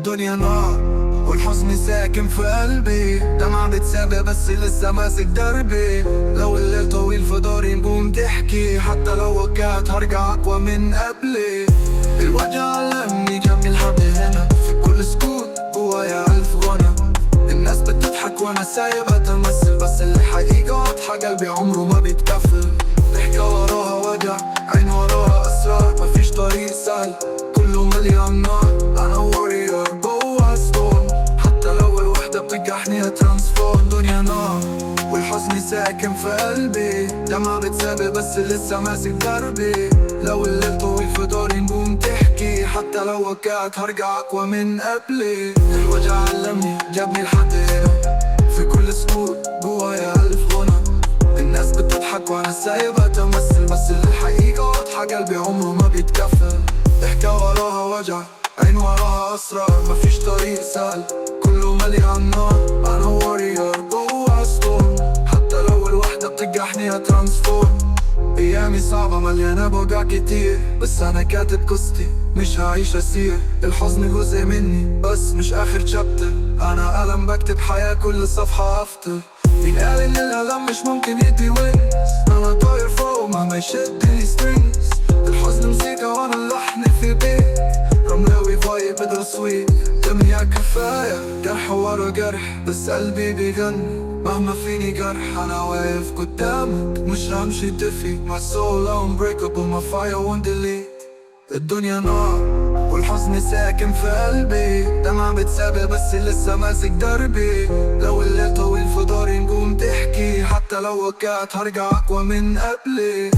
الدنيا نار والحزن ساكن في قلبي، دمعة بتسابق بس لسه ماسك دربي. لو الليل طويل في داري نقوم تحكي، حتى لو وقعت هرجع أقوى من قبلي. الوجع علمني جنبي لحد هنا، في كل سكوت جوايا ألف غنى. الناس بتضحك وأنا سايب أتمثل، بس الحقيقة واضحة قلبي عمره ما بيتكفل. ضحكة وراها وجع، عين وراها أسرار، مفيش طريق سهل كله مليان نار. أنا وورير جوا ستورم، حتى لو الوحدة بتجحني هترانسفورم. دنيا نار والحزن ساكن في قلبي، دمعة بتسابق بس لسه ماسك دربي. لو الليل طويل في داري نقوم تحكي، حتى لو وقعت هرجع أقوى من قبلي. الوجع علمني جابني لحد هنا، في كل سكوت جوايا ألف غنى. الناس بتضحك وأنا سايب أتمثل، بس الحقيقة واضحة قلبي عمره ما بيتكفل. ضحكة وراها وجع، عين وراها أسرار، مفيش طريق سهل كله مليان نار. أنا وورير جوا ستورم، حتى لو الوحدة بتجحني هترانسفورم. أيامي صعبة مليانة بوجع كتير، بس أنا كاتب قصتي مش هعيش أسير. الحزن جزء مني بس مش آخر شابتر، أنا قلم بكتب حياة كل صفحة أفتر. مين قال إن الألم مش ممكن يدي وينز؟ أنا طاير فوق مهما يشدني سترينجز. الحزن موسيقى وأنا اللحن في بيت، رملاوي فايب بدل سويت. دمية كفاية جرح ورا جرح، بس قلبي بيغني مهما فيني جرح. أنا واقف قدامك مش همشي تفي، my soul unbreakable my fire won't delete. الدنيا نار والحزن ساكن في قلبي، دمعة بتسابق بس لسه ماسك دربي. لو الليل طويل في داري نقوم تحكي، حتى لو وقعت هرجع أقوى من قبلي.